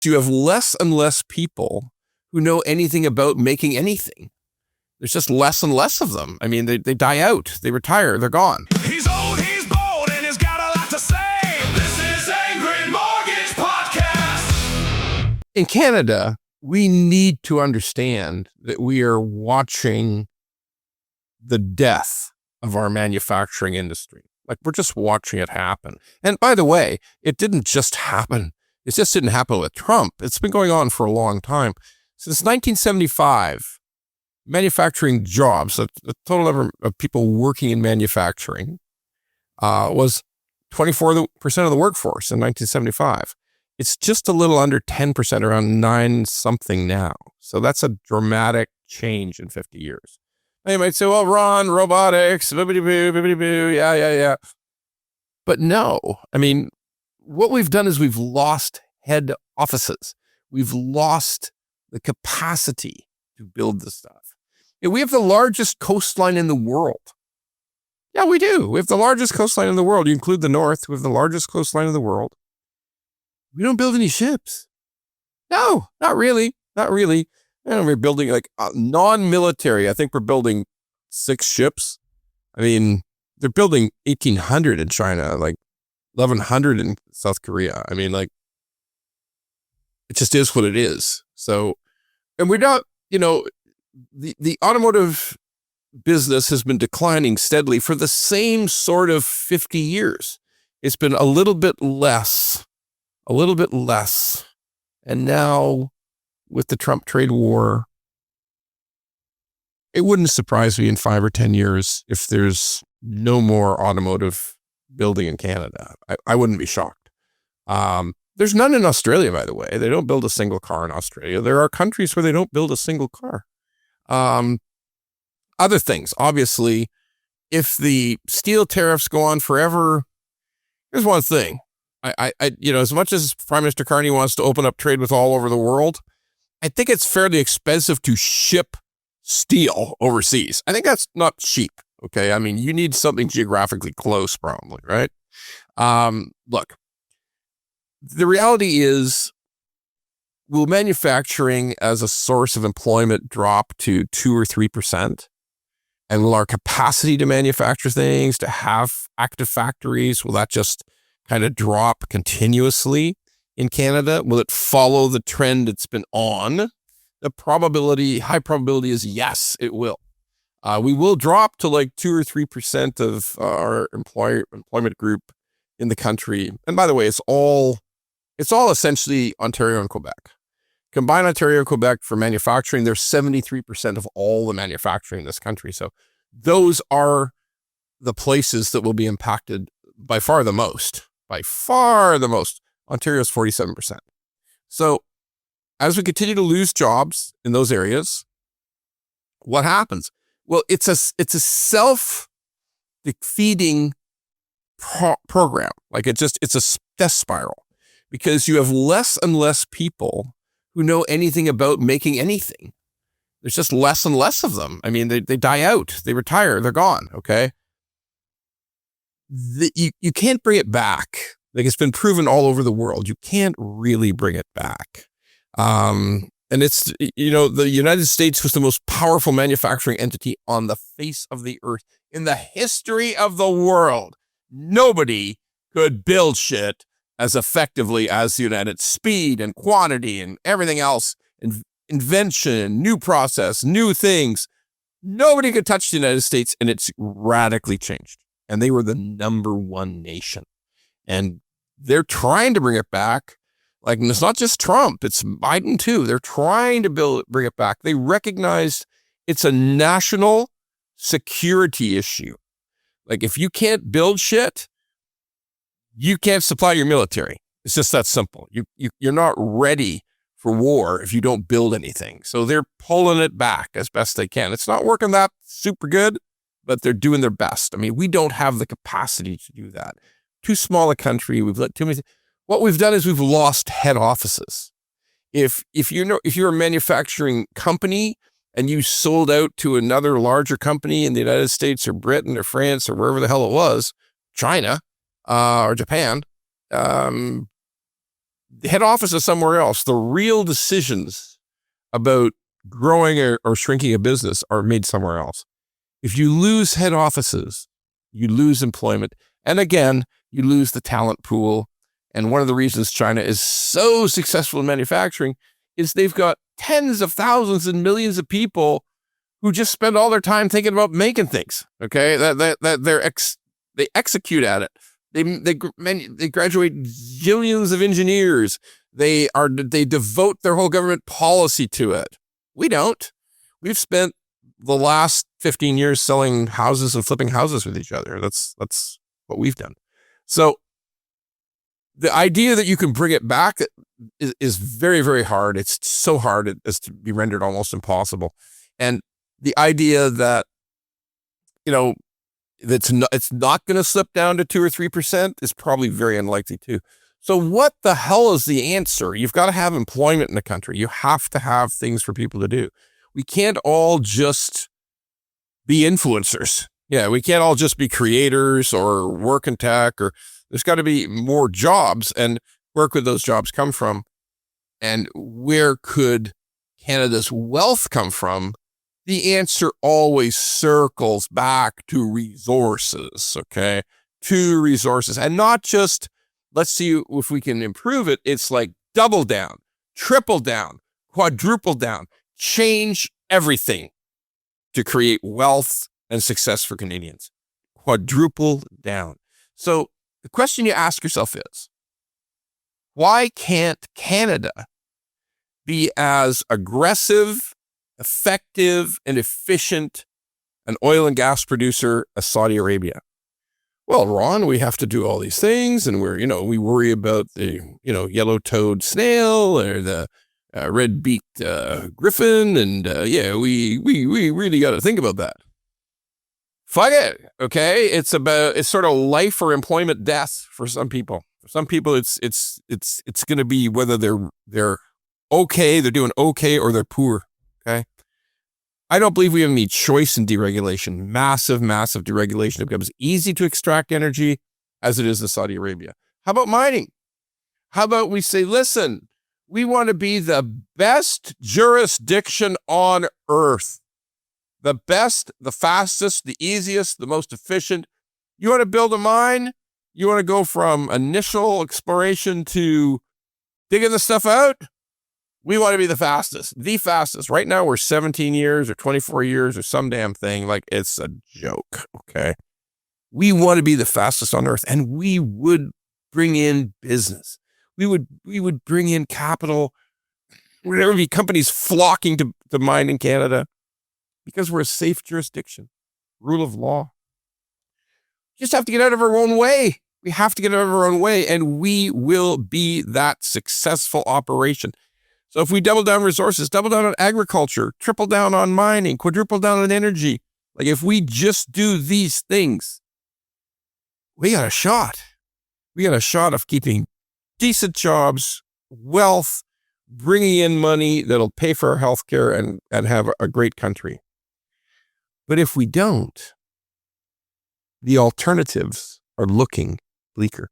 You have less and less people who know anything about making anything. There's just less and less of them. I mean, they die out, they retire, they're gone. He's old, he's bold, and he's got a lot to say. This is Angry Mortgage Podcast. In Canada, we need to understand that we are watching the death of our manufacturing industry. Like, we're just watching it happen. And by the way, it didn't just happen. It just didn't happen with Trump. It's been going on for a long time. Since 1975, manufacturing jobs, the total number of people working in manufacturing, was 24% of the workforce in 1975. It's just a little under 10%, around 9 something now. So that's a dramatic change in 50 years. Now you might say, well, Ron, robotics, yeah. But no, I mean, what we've done is we've lost head offices. We've lost the capacity to build this stuff. And we have the largest coastline in the world. Yeah, we do. We have the largest coastline in the world. You include the North, we have the largest coastline in the world. We don't build any ships. No, not really. Not really. And we're building like non-military. I think we're building 6 ships. I mean, they're building 1,800 in China, like 1,100 in South Korea. I mean, like, it just is what it is. So, and we're not, the automotive business has been declining steadily for the same sort of 50 years. It's been a little bit less. And now with the Trump trade war, it wouldn't surprise me in 5 or 10 years if there's no more automotive building in Canada. I wouldn't be shocked. There's none in Australia, by the way. They don't build a single car in Australia. There are countries where they don't build a single car. Other things, obviously, if the steel tariffs go on forever, here's one thing. As much as Prime Minister Carney wants to open up trade with all over the world, I think it's fairly expensive to ship steel overseas. I think that's not cheap. Okay. I mean, you need something geographically close, probably, right? Look, the reality is, will manufacturing as a source of employment drop to 2 or 3%? And will our capacity to manufacture things, to have active factories, will that just kind of drop continuously in Canada? Will it follow the trend it's been on? High probability is yes, it will. We will drop to like 2 or 3% of our employment group in the country. And by the way, it's all essentially Ontario and Quebec. Combine Ontario and Quebec for manufacturing, there's 73% of all the manufacturing in this country. So those are the places that will be impacted by far the most. Ontario is 47%. So as we continue to lose jobs in those areas, what happens? Well, it's a self-defeating program. Like it's a death spiral, because you have less and less people who know anything about making anything. There's just less and less of them. I mean, they die out, they retire, they're gone. Okay. You can't bring it back. Like, it's been proven all over the world. You can't really bring it back. And it's, the United States was the most powerful manufacturing entity on the face of the earth. In the history of the world, nobody could build shit as effectively as the United States. Speed and quantity and everything else, and invention, new process, new things. Nobody could touch the United States, and it's radically changed. And they were the number one nation. And they're trying to bring it back. Like, and it's not just Trump, it's Biden too. They're trying to bring it back. They recognize it's a national security issue. Like, if you can't build shit, you can't supply your military. It's just that simple. You're not ready for war if you don't build anything. So they're pulling it back as best they can. It's not working that super good, but they're doing their best. I mean, we don't have the capacity to do that. Too small a country. We've let too many. What we've done is we've lost head offices. If you're a manufacturing company and you sold out to another larger company in the United States or Britain or France or wherever the hell it was, China or Japan, the head office is somewhere else. The real decisions about growing or shrinking a business are made somewhere else. If you lose head offices, you lose employment. And again, you lose the talent pool. And one of the reasons China is so successful in manufacturing is they've got tens of thousands and millions of people who just spend all their time thinking about making things. Okay, they execute at it. They graduate zillions of engineers. They devote their whole government policy to it. We don't. We've spent the last 15 years selling houses and flipping houses with each other. That's what we've done. So the idea that you can bring it back is very, very hard. It's so hard as to be rendered almost impossible. And the idea that, it's not going to slip down to 2 or 3% is probably very unlikely too. So what the hell is the answer? You've got to have employment in the country. You have to have things for people to do. We can't all just be influencers. Yeah, we can't all just be creators or work in tech, or there's got to be more jobs. And where could those jobs come from? And where could Canada's wealth come from? The answer always circles back to resources, okay? To resources. And not just, let's see if we can improve it. It's like double down, triple down, quadruple down, change everything to create wealth and success for Canadians. Quadruple down. So the question you ask yourself is, why can't Canada be as aggressive, effective, and efficient an oil and gas producer as Saudi Arabia? Well, Ron, we have to do all these things, and we worry about the, yellow-toed snail or the red-beaked griffin, and we really got to think about that. Fuck it, okay? It's sort of life or employment death for some people. For some people, it's going to be whether they're okay, they're doing okay, or they're poor. Okay. I don't believe we have any choice in deregulation. Massive, massive deregulation. It becomes easy to extract energy as it is in Saudi Arabia. How about mining? How about we say, listen, we want to be the best jurisdiction on earth. The best, the fastest, the easiest, the most efficient. You want to build a mine? You want to go from initial exploration to digging the stuff out? We want to be the fastest. Right now, we're 17 years or 24 years or some damn thing. Like, it's a joke, okay? We want to be the fastest on earth, and we would bring in business. We would bring in capital. There would be companies flocking to mine in Canada because we're a safe jurisdiction. Rule of law. Just have to get out of our own way. We have to get out of our own way, and we will be that successful operation. So if we double down resources, double down on agriculture, triple down on mining, quadruple down on energy, like if we just do these things, we got a shot. We got a shot of keeping decent jobs, wealth, bringing in money that'll pay for our healthcare and have a great country. But if we don't, the alternatives are looking bleaker.